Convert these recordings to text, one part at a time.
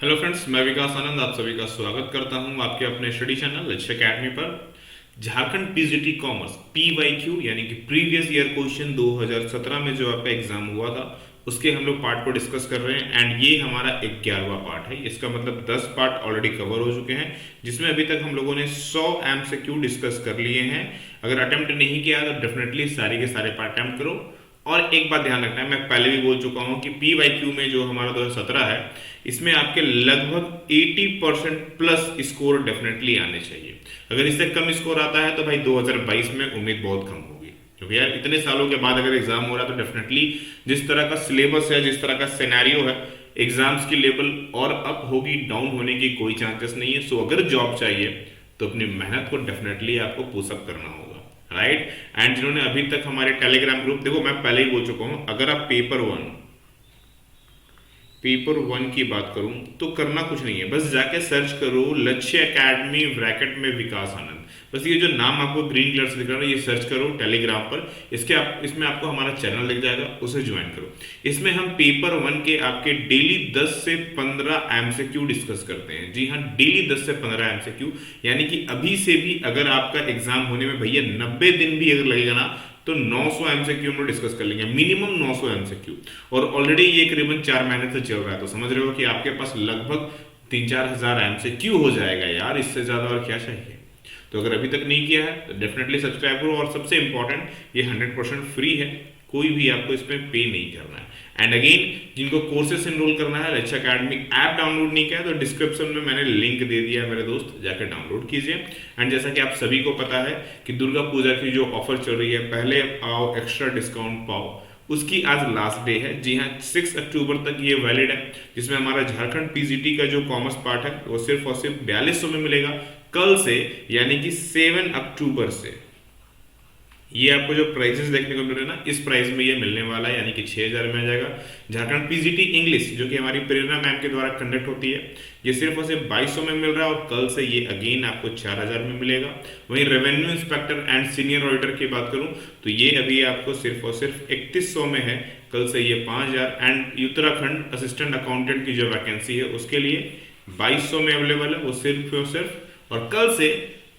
Hello friends, मैं विकास आनंद आप सभी का स्वागत करता हूं आपके अपने स्टडी चैनल लक्ष्य एकेडमी पर। झारखंड पीजीटी कॉमर्स पीवाईक्यू यानी कि प्रीवियस ईयर क्वेश्चन 2017 में जो आपका एग्जाम हुआ था उसके हम लोग पार्ट को डिस्कस कर रहे हैं। एंड ये हमारा 11वां पार्ट है। इसका मतलब 10 पार्ट ऑलरेडी कवर हो चुके हैं, जिसमें अभी तक हम लोगों ने 100 एमसीक्यू डिस्कस कर लिए हैं। अगर अटेम्प्ट नहीं किया तो डेफिनेटली सारे के सारे पार्ट अटेम्प्ट करो। और एक बात ध्यान रखना है, मैं पहले भी बोल चुका हूं कि पीवाईक्यू में जो हमारा 2017 है इसमें आपके लगभग 80% प्लस स्कोर डेफिनेटली आने चाहिए। अगर इससे कम स्कोर आता है तो भाई 2022 में उम्मीद बहुत कम होगी, क्योंकि यार इतने सालों के बाद अगर एग्जाम हो रहा है तो डेफिनेटली जिस तरह का सिलेबस है, जिस तरह का सिनेरियो है, एग्जाम्स की लेवल और अप होगी, डाउन होने की कोई चांसेस नहीं है। सो अगर जॉब चाहिए तो अपनी मेहनत को डेफिनेटली आपको पुशअप करना होगा, राइट। एंड जिन्होंने अभी तक हमारे टेलीग्राम ग्रुप, देखो मैं पहले ही बोल चुका हूं, अगर आप पेपर वन की बात करूं तो करना कुछ नहीं है, बस जाके सर्च करो लक्ष्य एकेडमी ब्रैकेट में विकास आनंद। बस ये जो नाम आपको ग्रीन कलर से दिख रहा है ये सर्च करो टेलीग्राम पर। इसमें आपको हमारा चैनल दिख जाएगा, उसे ज्वाइन करो। इसमें हम पेपर वन के आपके डेली 10 से 15 एमसीक्यू डिस्कस करते हैं। जी हाँ, डेली 10 से 15 एमसीक्यू, यानी कि अभी से भी अगर आपका एग्जाम होने में भैया 90 दिन भी अगर लगेगा ना तो 900 एमसीक्यू हम लोग डिस्कस कर लेंगे, मिनिमम 900 एमसीक्यू। और ऑलरेडी ये करीबन 4 महीने से चल रहा है, तो समझ रहे हो कि आपके पास लगभग 3-4 हजार एमसीक्यू हो जाएगा यार, इससे ज्यादा और क्या चाहिए। तो अगर अभी तक नहीं किया है तो डेफिनेटली सब्सक्राइब करो। और सबसे इंपॉर्टेंट, ये 100% फ्री है, कोई भी आपको इसमें पे नहीं करना है। एंड अगेन, जिनको कोर्सेस एनरोल करना है, लक्ष्य एकेडमी ऐप डाउनलोड नहीं किया तो डिस्क्रिप्शन में मैंने लिंक दे दिया है मेरे दोस्त, जाकर डाउनलोड कीजिए। एंड जैसा कि आप सभी को पता है कि दुर्गा पूजा की जो ऑफर चल रही है, पहले आओ एक्स्ट्रा डिस्काउंट पाओ, उसकी आज लास्ट डे है। जी हाँ, 6 अक्टूबर तक ये वैलिड है, जिसमें हमारा झारखंड पीजीटी का जो कॉमर्स पार्ट है वो सिर्फ और सिर्फ 4200 में मिलेगा कल से, यानी कि 7 अक्टूबर से। ये आपको जो प्राइसेस देखने को मिल रहे हैं ना, इस प्राइस में ये मिलने वाला है, यानी कि 6000 में आ जाएगा। झारखंड पीजीटी इंग्लिश जो कि हमारी प्रेरणा मैम के द्वारा कंडक्ट होती है, ये सिर्फ और सिर्फ 2200 में मिल रहा है, और कल से ये अगेन आपको 4000 में मिलेगा। वहीं revenue inspector and senior auditor की बात करूं तो ये अभी आपको सिर्फ और सिर्फ 3100 में है, कल से ये 5000। एंड उत्तराखंड असिस्टेंट अकाउंटेंट की जो वैकेंसी है उसके लिए 2200 में अवेलेबल है, वो सिर्फ और सिर्फ, और कल से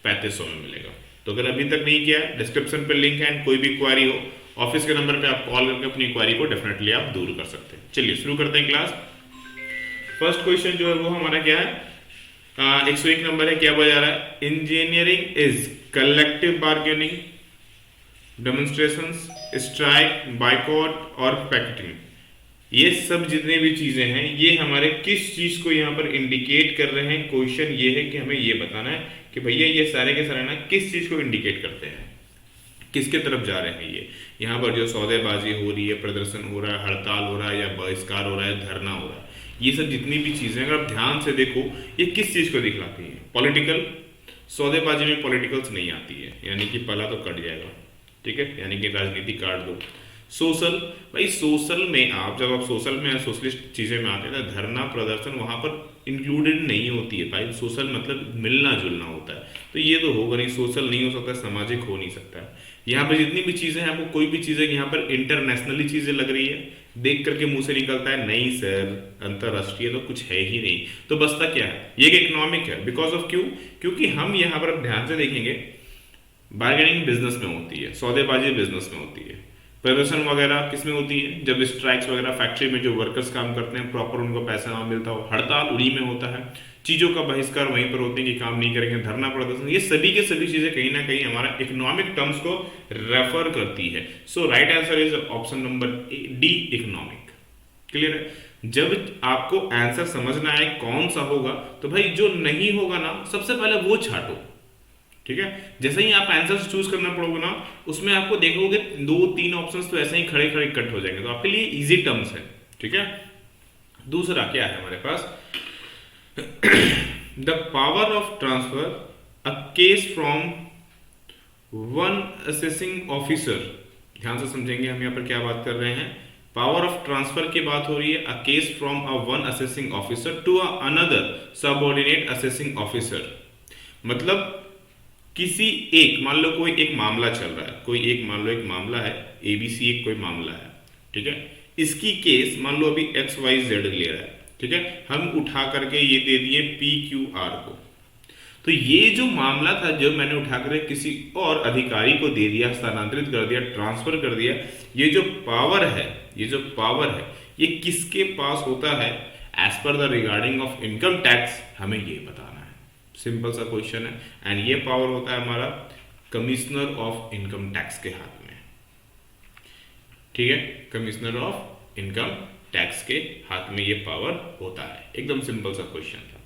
3500 में मिलेगा। तो अगर अभी तक नहीं किया, डिस्क्रिप्शन पे लिंक है। एंड कोई भी क्वारी हो, ऑफिस के नंबर पे आप कॉल करके अपनी क्वारी को डेफिनेटली आप दूर कर सकते हैं। चलिए शुरू करते हैं क्लास। फर्स्ट क्वेश्चन जो है वो हमारा क्या है, 101 नंबर है। क्या बजा रहा है, engineering is collective bargaining, demonstrations, strike, boycott और पैकेटिंग। ये सब जितने भी चीजें हैं ये हमारे किस चीज को यहाँ पर इंडिकेट कर रहे हैं। क्वेश्चन ये है कि हमें ये बताना है कि भैया ये सारे के सारे ना किस चीज को इंडिकेट करते हैं, किसके तरफ जा रहे हैं। ये यहाँ पर जो सौदेबाजी हो रही है, प्रदर्शन हो रहा है, हड़ताल हो रहा है, या बहिष्कार हो रहा है, धरना हो रहा है, ये सब जितनी भी चीजें अगर आप ध्यान से देखो ये किस चीज को दिखलाती है। पॉलिटिकल, सौदेबाजी में पॉलिटिकल्स नहीं आती है, यानी कि पहला तो कट जाएगा, ठीक है, यानी कि राजनीति काट दो। सोशल, भाई सोशल में आप जब आप सोशल में सोशलिस्ट चीजें में आते हैं ना, धरना प्रदर्शन वहां पर इंक्लूडेड नहीं होती है भाई। सोशल मतलब मिलना जुलना होता है, तो ये तो होगा नहीं, सोशल नहीं हो सकता, सामाजिक हो नहीं सकता है। यहाँ पर जितनी भी चीजें हैं, आपको कोई भी चीजें यहाँ पर इंटरनेशनली चीजें लग रही है, देख करके मुंह से निकलता है नहीं सर अंतरराष्ट्रीय तो कुछ है ही नहीं, तो बसता क्या है, ये एक इकोनॉमिक है। बिकॉज ऑफ क्यों, क्योंकि हम यहाँ पर ध्यान से देखेंगे, बार्गेनिंग बिजनेस में होती है, सौदेबाजी बिजनेस में होती है, प्रदर्शन वगैरह किस में होती है, जब स्ट्राइक्स वगैरह फैक्ट्री में जो वर्कर्स काम करते हैं प्रॉपर उनको पैसा ना मिलता हो, हड़ताल उन्हीं में होता है, चीजों का बहिष्कार वहीं पर होते हैं कि काम नहीं करेंगे, धरना प्रदर्शन, ये सभी के सभी चीजें कहीं ना कहीं हमारा इकोनॉमिक टर्म्स को रेफर करती है। So right answer is option number D, economic. Clear है। जब आपको आंसर समझना है कौन सा होगा, तो भाई जो नहीं होगा ना सबसे पहले वो छाटो, ठीक है। जैसे ही आप आंसर चूज करना पड़ोगे ना, उसमें आपको देखोगे 2-3 ऑप्शंस तो ऐसे ही खड़े खड़े कट हो जाएंगे, तो आपके लिए इजी टर्म्स है, ठीक है। दूसरा क्या है हमारे पास, the power of transfer a case from one assessing officer. ध्यान से समझेंगे हम यहाँ पर क्या बात कर रहे हैं। पावर ऑफ ट्रांसफर की बात हो रही है, a case from a one assessing officer to another subordinate assessing officer. मतलब किसी एक, मान लो कोई एक मामला चल रहा है, कोई एक मान लो एक मामला है, एबीसी एक कोई मामला है, ठीक है। इसकी केस मान लो अभी XYZ ले रहा है, ठीक है, हम उठा करके ये दे दिए PQR को। तो ये जो मामला था, जो मैंने उठा कर किसी और अधिकारी को दे दिया, स्थानांतरित कर दिया, ट्रांसफर कर दिया, ये जो पावर है, ये जो पावर है, ये किसके पास होता है? As per the regarding of income tax हमें ये बताना है। सिंपल सा क्वेश्चन है। एंड ये पावर होता है हमारा कमिश्नर ऑफ इनकम टैक्स के हाथ में। ठीक है, कमिश्नर ऑफ इनकम टैक्स के हाथ में ये पावर होता है। एकदम सिंपल सा क्वेश्चन था।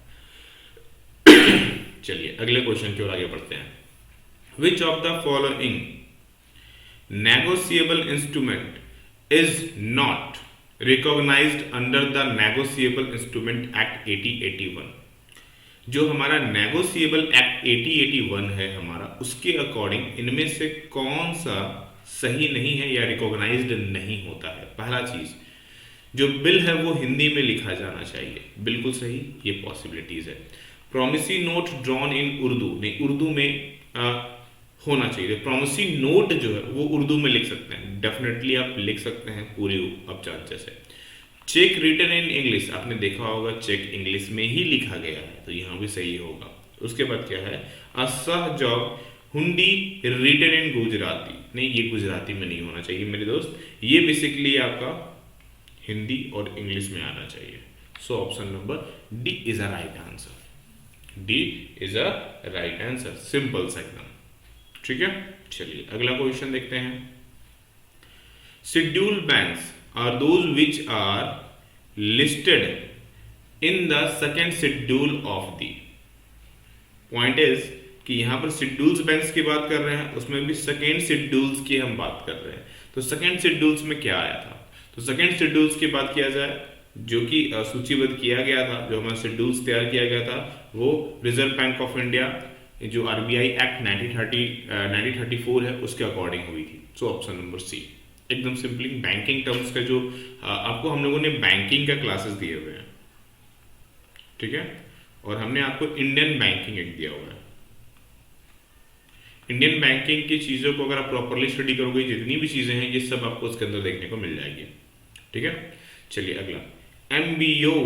चलिए अगले क्वेश्चन की ओर आगे बढ़ते हैं। Which of the following negotiable instrument is not recognized under the negotiable instrument act 1881? जो हमारा नेगोशिएबल एक्ट 1881 है हमारा, उसके अकॉर्डिंग इनमें से कौन सा सही नहीं है या रिकॉग्नाइज्ड नहीं होता है? पहला चीज, जो बिल है वो हिंदी में लिखा जाना चाहिए। बिल्कुल सही, ये पॉसिबिलिटीज है। Promisee note drawn in Urdu, नहीं उर्दू में होना चाहिए। प्रोमिसी नोट जो है वो उर्दू में लिख सकते हैं, डेफिनेटली आप लिख सकते हैं पूरी अपचार जैसे। चेक रिटन इन इंग्लिश, आपने देखा होगा चेक इंग्लिश में ही लिखा गया है, तो यहाँ भी सही होगा। उसके बाद क्या है? असह जॉब हुंडी रिटन इन गुजराती, नहीं ये गुजराती में नहीं होना चाहिए मेरे दोस्त, ये बेसिकली आपका हिंदी और इंग्लिश में आना चाहिए। So option number D is a right answer. D is a right answer, simple सा एकदम। ठीक है, चलिए अगला क्वेश्चन देखते हैं। Scheduled banks are those which are listed in the second schedule of the. Point is कि यहां पर शेड्यूल्स बैंक्स की बात कर रहे हैं, उसमें भी सेकेंड शेड्यूल्स की हम बात कर रहे हैं। तो सेकेंड शेड्यूल्स में क्या आया था? तो सेकेंड शेड्यूल्स की बात किया जाए, जो कि सूचीबद्ध किया गया था, जो हमारा शेड्यूल्स तैयार किया गया था, वो रिजर्व बैंक ऑफ इंडिया जो RBI एक्ट 1934 है उसके अकॉर्डिंग हुई थी। सो ऑप्शन नंबर सी, एकदम सिंपली बैंकिंग टर्म्स का जो आपको हम लोगों ने बैंकिंग का क्लासेस दिए हुए हैं, ठीक है, और हमने आपको इंडियन बैंकिंग एक्ट दिया हुआ है। इंडियन बैंकिंग की चीजों को अगर आप प्रॉपरली स्टडी करोगे, जितनी भी चीजें हैं ये सब आपको उसके अंदर देखने को मिल जाएगी। ठीक है, चलिए अगला, MBO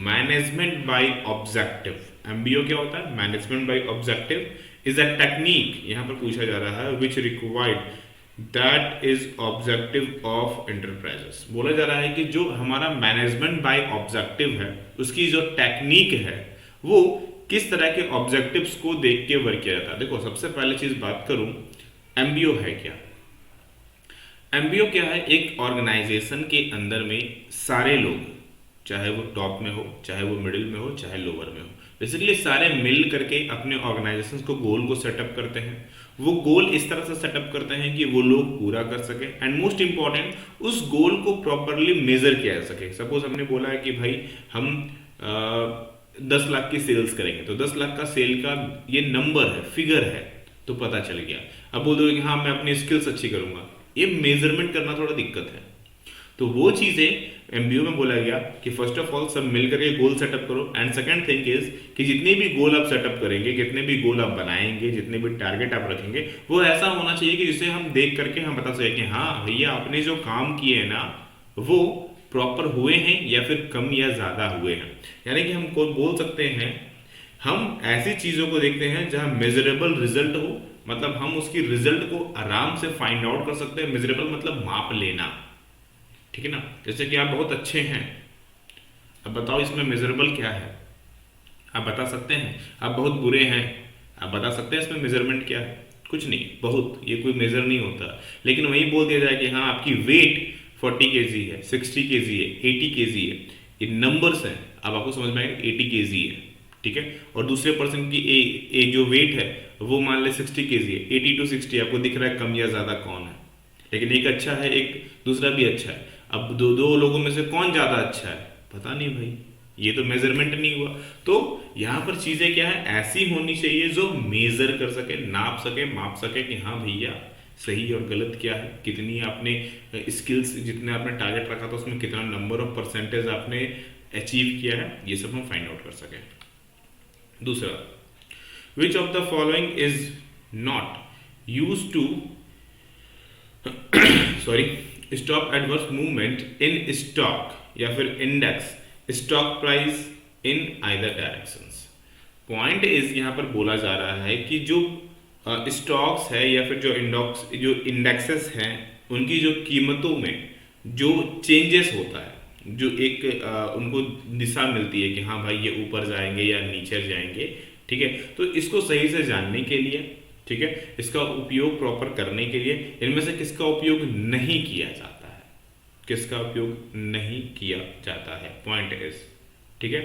management by objective. MBO क्या होता है? Management by objective is a technique, यहां पर पूछा जा रहा है, which required that is objective of enterprises. बोला जा रहा है कि जो हमारा मैनेजमेंट बाय ऑब्जेक्टिव है, उसकी जो टेक्निक है वो किस तरह के ऑब्जेक्टिव्स को देख के वर्क किया जाता है। देखो सबसे पहले चीज बात करूं, MBO है क्या? MBO क्या है? एक ऑर्गेनाइजेशन के अंदर में सारे लोग, चाहे वो टॉप में हो, चाहे वो मिडिल में हो, चाहे लोअर में हो, बेसिकली सारे मिल करके अपने ऑर्गेनाइजेशन को गोल को सेटअप करते हैं। वो गोल इस तरह से सेटअप करते हैं कि वो लोग पूरा कर सके, एंड मोस्ट इंपॉर्टेंट उस गोल को प्रॉपरली मेजर किया जा सके। सपोज हमने बोला है कि भाई हम 10 लाख की सेल्स करेंगे, तो 10 लाख का सेल का ये नंबर है, फिगर है, तो पता चल गया। अब बोल दो कि हाँ मैं अपनी स्किल्स अच्छी करूंगा, ये मेजरमेंट करना थोड़ा दिक्कत है। तो वो चीजें MBO में बोला गया कि फर्स्ट ऑफ ऑल सब मिलकर के गोल सेटअप करो, एंड सेकंड थिंग इज कि जितने भी गोल आप सेटअप करेंगे, जितने भी गोल आप बनाएंगे, जितने भी टारगेट आप रखेंगे, वो ऐसा होना चाहिए कि जिसे हम देख करके हम बता सके कि हाँ भैया आपने जो काम किए हैं ना वो प्रॉपर हुए हैं या फिर कम या ज्यादा हुए हैं। यानी कि हम बोल सकते हैं, हम ऐसी चीजों को देखते हैं जहां मेजरेबल रिजल्ट हो, मतलब हम उसकी रिजल्ट को आराम से फाइंड आउट कर सकते हैं। मेजरेबल मतलब माप लेना, ठीक है ना। जैसे कि आप बहुत अच्छे हैं, अब बताओ इसमें मेजरेबल क्या है? आप बता सकते हैं। आप बहुत बुरे हैं, आप बता सकते हैं इसमें मेजरमेंट क्या है? कुछ नहीं, बहुत, ये कोई मेजर नहीं होता। लेकिन वही बोल दिया जाए कि हाँ आपकी वेट 40 kg है, 60 kg है, 80 kg है, ये नंबर्स हैं, अब आपको समझ में आएगा 80 kg है, ठीक है, और दूसरे पर्सन की जो वेट है वो मान ले 60 kg है, 80 to 60 आपको दिख रहा है कम या ज्यादा कौन है, लेकिन एक अच्छा है, एक दूसरा भी अच्छा है। अब दो लोगों में से कौन ज्यादा अच्छा है? पता नहीं भाई, ये तो मेजरमेंट नहीं हुआ। तो यहां पर चीजें क्या है, ऐसी होनी चाहिए जो मेजर कर सके, नाप सके, माप सके कि हाँ भैया सही और गलत क्या है, कितनी आपने स्किल्स, जितने आपने टारगेट रखा था उसमें कितना नंबर ऑफ परसेंटेज आपने अचीव किया है, ये सब हम फाइंड आउट कर सके। दूसरा, which of the following is not use to stop adverse movement in stock या फिर index stock price in either directions. Point is यहाँ पर बोला जा रहा है कि जो स्टॉक्स है या फिर जो इंडेक्सेस हैं उनकी जो कीमतों में जो चेंजेस होता है, जो एक उनको दिशा मिलती है कि हाँ भाई ये ऊपर जाएंगे या नीचे जाएंगे, ठीक है। तो इसको सही से जानने के लिए, ठीक है, इसका उपयोग प्रॉपर करने के लिए इनमें से किसका उपयोग नहीं किया जाता है, किसका उपयोग नहीं किया जाता है, पॉइंट इज, ठीक है।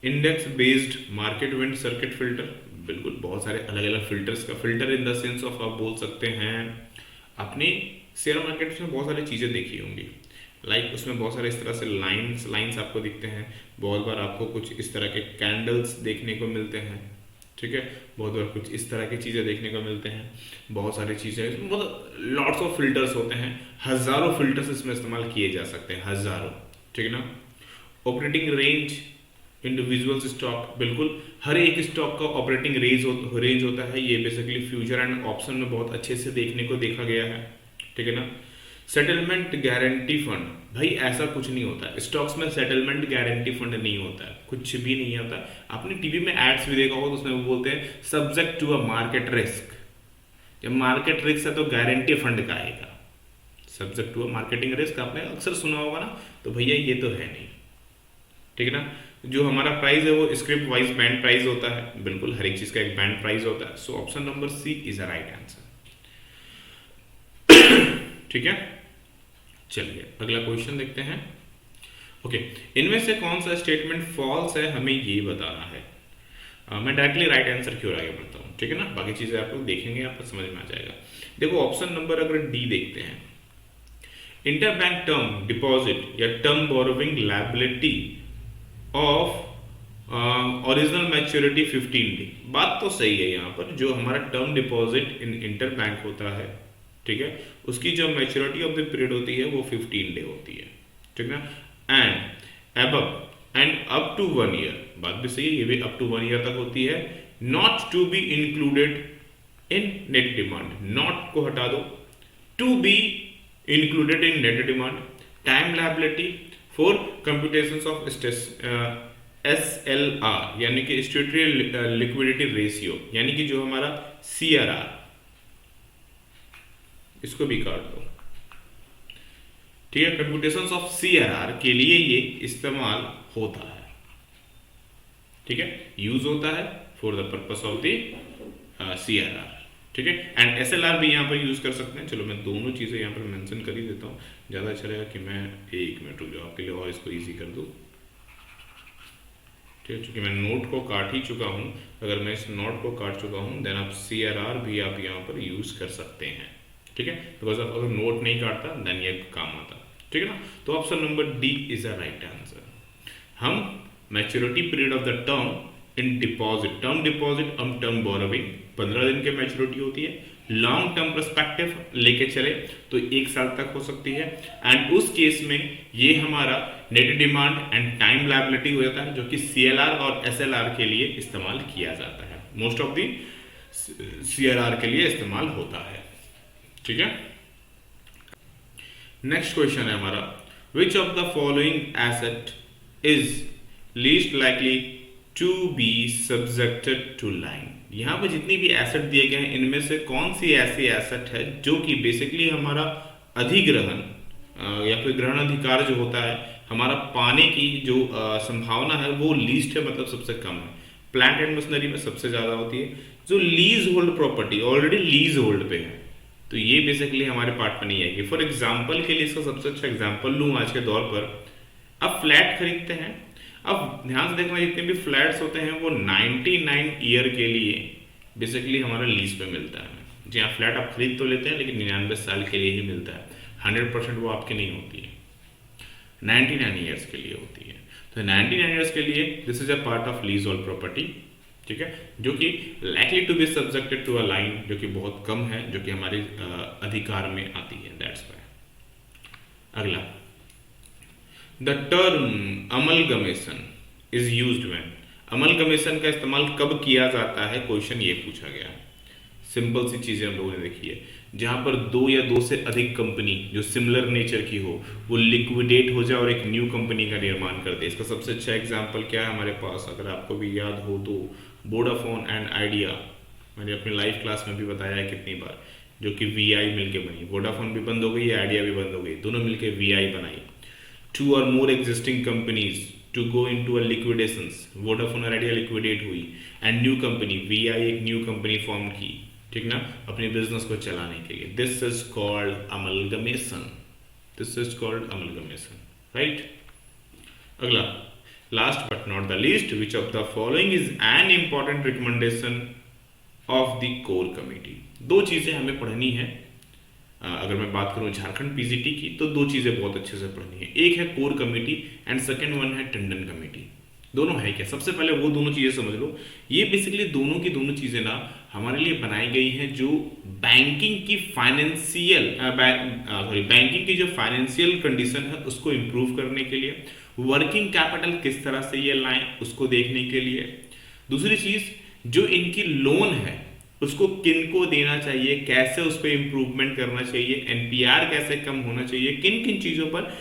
Index based market wind circuit filter, बिल्कुल बहुत सारे अलग अलग फिल्टर्स का, filter in the sense of आप बोल सकते हैं अपने शेयर मार्केट में बहुत सारी चीज़ें देखी होंगी, लाइक उसमें बहुत सारे इस तरह से लाइंस आपको दिखते हैं, बहुत बार आपको कुछ इस तरह के कैंडल्स देखने को मिलते हैं, ठीक है, बहुत बार कुछ इस तरह की चीज़ें देखने को मिलते हैं, बहुत सारी चीज़ें, बहुत लॉट्स ऑफ फिल्टर्स होते हैं, हज़ारों फिल्टर्स इसमें इस्तेमाल किए जा सकते हैं, हज़ारों, ठीक है ना। ऑपरेटिंग रेंज इंडिविजुअल स्टॉक, बिल्कुल हर एक स्टॉक का ऑपरेटिंग रेंज होता है, ये बेसिकली फ्यूचर एंड ऑप्शन में बहुत अच्छे से देखने को देखा गया है, ठीक है ना। सेटलमेंट गारंटी फंड, भाई ऐसा कुछ नहीं होता है स्टॉक्स में, सेटलमेंट गारंटी फंड नहीं होता है, कुछ भी नहीं होता। आपने टीवी में एड्स भी देखा होगा तो उसमें वो बोलते हैं subject to a market risk, जब मार्केट रिस्क है तो गारंटी फंड का आएगा, subject to a marketing risk आपने अक्सर सुना होगा ना, तो भैया ये तो है नहीं, ठीक है ना। जो हमारा प्राइस है वो स्क्रिप्ट वाइज बैंड प्राइस होता है, बिल्कुल हर एक चीज का एक बैंड प्राइस होता है, so option number C is a right answer, ठीक है। चलिए अगला क्वेश्चन देखते हैं। ओके, इनमें से कौन सा स्टेटमेंट फॉल्स है हमें ये बताना है। मैं डायरेक्टली राइट आंसर की ओर आगे बढ़ता हूँ, ठीक है ना, बाकी चीजें आप लोग देखेंगे आपको समझ में आ जाएगा। देखो ऑप्शन नंबर अगर डी देखते हैं, इंटरबैंक टर्म डिपॉजिट या term borrowing liability of original maturity 15 day, बात तो सही है यहाँ पर, जो हमारा टर्म डिपॉजिट इन इंटरबैंक होता है, ठीक है, उसकी जो मैच्योरिटी ऑफ द पीरियड होती है वो 15 डे होती है, ठीक है ना। And above and up to 1 year, बात भी सही है, ये भी अप टू 1 ईयर तक होती है। Not to be included in net demand, not को हटा दो, to be included in net demand. Time liability for computations of SLR यानी कि स्टैट्यूटरी लिक्विडिटी रेशियो, यानी कि जो हमारा CRR, इसको भी काट दो, ठीक है, कंप्यूटेशंस ऑफ CRR के लिए ये इस्तेमाल होता है, ठीक है, यूज होता है for the purpose of the CRR, ठीक है। एंड SLR भी यहाँ पर यूज कर सकते हैं। चलो मैं दोनों चीजें यहाँ पर मेंशन कर ही देता हूँ, ज्यादा अच्छा रहेगा कि मैं 1 मिनट रुक जाओ आपके लिए और इसको इजी कर दूँ, ठीक है, चूंकि मैं नोट को काट ही चुका हूँ, अगर मैं इस नोट को काट चुका हूँ देन आप CRR भी आप यहाँ पर यूज कर सकते हैं, ठीक है, बिकॉज आप अगर नोट नहीं काटता देन ये काम आता, ठीक है ना। तो option number D is a right answer. हम maturity period of the term in deposit, term deposit हम टर्म बोरोविंग 15 दिन की मैच्योरिटी होती है, लॉन्ग टर्म पर्सपेक्टिव लेके चले तो 1 साल तक हो सकती है, एंड उस केस में ये हमारा net demand and time liability हो जाता है, जो कि CLR और SLR के लिए इस्तेमाल किया जाता है, मोस्ट ऑफ दी CRR के लिए इस्तेमाल होता है, ठीक है। नेक्स्ट क्वेश्चन है हमारा, which of the following asset is least likely to be subjected to line. यहां पर जितनी भी एसेट दिए गए हैं इनमें से कौन सी ऐसी एसेट है जो कि बेसिकली हमारा अधिग्रहण या फिर ग्रहण अधिकार जो होता है, हमारा पाने की जो संभावना है वो लीस्ट है, मतलब सबसे कम है। प्लांट एंड मशीनरी में सबसे ज्यादा होती है। जो lease hold property already lease hold पे है तो ये बेसिकली हमारे पार्ट में नहीं आएगी। फॉर एग्जाम्पल के लिए इसका सबसे अच्छा एग्जाम्पल लूँ आज के दौर पर, अब फ्लैट खरीदते हैं, अब ध्यान से देखना जितने भी फ्लैट्स होते हैं वो 99 ईयर के लिए बेसिकली हमारा लीज पे मिलता है। जी हाँ, फ्लैट आप खरीद तो लेते हैं लेकिन 99 साल के लिए ही मिलता है, 100% वो आपकी नहीं होती है, 99 ईयर्स के लिए होती है। तो 99 ईयर्स के लिए this is a part of leasehold property, ठीक है, जो कि likely to be subjected to a line, जो कि बहुत कम है, जो कि हमारे अधिकार में आती है, दैट्स व्हाई। अगला, the term amalgamation is used when, amalgamation का इस्तेमाल कब किया जाता है, क्वेश्चन ये पूछा गया। सिंपल सी चीज़ें हम लोगों ने देखी है, जहाँ पर दो या दो से अधिक कंपनी जो सिमिलर नेचर की हो वो लिक्विडेट हो जाए और एक न्यू कंपनी का निर्माण कर दे। इसका सबसे अच्छा एग्जांपल क्या है हमारे पास, अगर आपको भी याद हो तो वोडाफोन एंड आइडिया। मैंने अपनी लाइव क्लास में भी बताया है कितनी बार, जो कि वीआई मिलके बनी। वोडाफोन भी बंद हो गई, आइडिया भी बंद हो गई, दोनों मिलके वीआई बनाई। टू और more existing companies to go into a liquidations, Vodafone और आइडिया लिक्विडेट हुई एंड न्यू कंपनी वीआई एक न्यू कंपनी फॉर्म की, ठीक ना, अपने बिजनेस को चलाने के लिए। This is called amalgamation, this is called amalgamation, right. अगला, last but not the least, which of the following is an important recommendation of the core committee. दो चीजें हमें पढ़नी है। अगर मैं बात करूं झारखंड पीजीटी की तो दो चीजें बहुत अच्छे से पढ़नी है, एक है core committee and second one है टंडन कमेटी। दोनों है क्या, सबसे पहले वो दोनों चीजें समझ लो। ये बेसिकली दोनों की दोनों चीजें ना हमारे लिए बनाई गई हैं जो बैंकिंग की फाइनेंशियल बैंकिंग की जो फाइनेंशियल कंडीशन है उसको इम्प्रूव करने के लिए, वर्किंग कैपिटल किस तरह से ये लाएं उसको देखने के लिए। दूसरी चीज, जो इनकी लोन है उसको किनको देना चाहिए, कैसे उस पर इंप्रूवमेंट करना चाहिए, एनपीआर कैसे कम होना चाहिए, किन किन चीजों पर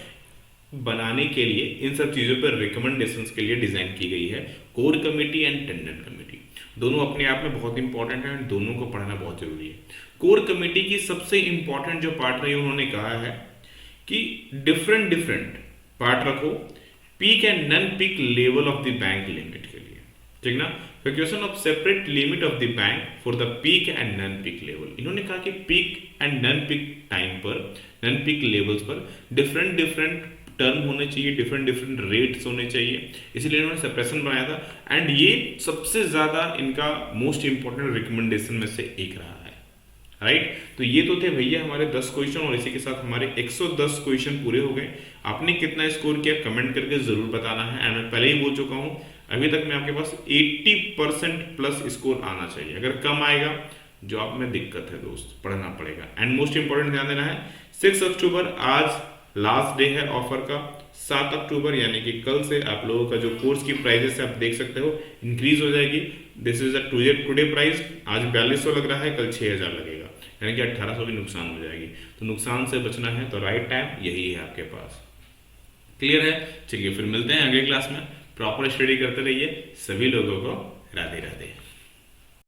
बनाने के लिए, इन सब चीजों पर रिकमेंडेशंस के लिए डिजाइन की गई है core committee and Tandon committee. दोनों अपने आप में बहुत इंपॉर्टेंट है, दोनों को पढ़ना बहुत जरूरी है। कोर कमेटी की सबसे इंपॉर्टेंट जो पार्ट रही, उन्होंने कहा है कि डिफरेंट डिफरेंट पार्ट रखो peak and non peak level of the bank limit के लिए, ठीक ना। Question of separate limit of the bank for the peak and non peak level. इन्होंने कहा कि peak and non peak time पर, non peak levels पर different different term होने चाहिए, डिफरेंट डिफरेंट रेट्स होने चाहिए, इसलिए इन्होंने सेपरेशन बनाया था। एंड ये सबसे ज्यादा इनका मोस्ट इंपॉर्टेंट रिकमेंडेशन में से एक रहा है, राइट। तो ये तो थे भैया हमारे 10 क्वेश्चन, और इसी के साथ हमारे 110 क्वेश्चन पूरे हो गए। आपने कितना स्कोर किया कमेंट करके जरूर बताना है। एंड मैं पहले ही बोल चुका हूं, अभी तक में आपके पास 80% प्लस स्कोर आना चाहिए। अगर कम आएगा जॉब में दिक्कत है दोस्त, पढ़ना पड़ेगा। एंड मोस्ट इंपॉर्टेंट ध्यान देना है, 6 अक्टूबर आज लास्ट डे है ऑफर का। 7 अक्टूबर यानी कि कल से आप लोगों का जो कोर्स की प्राइजेस है आप देख सकते हो इंक्रीज हो जाएगी। This is a today price, आज 4200 लग रहा है, कल 6000 लगेगा, यानी कि 1800 की नुकसान हो जाएगी। तो नुकसान से बचना है तो राइट टाइम यही है आपके पास। क्लियर है? चलिए फिर मिलते हैं अगले क्लास में। प्रॉपर स्टडी करते रहिए। सभी लोगों को राधे राधे।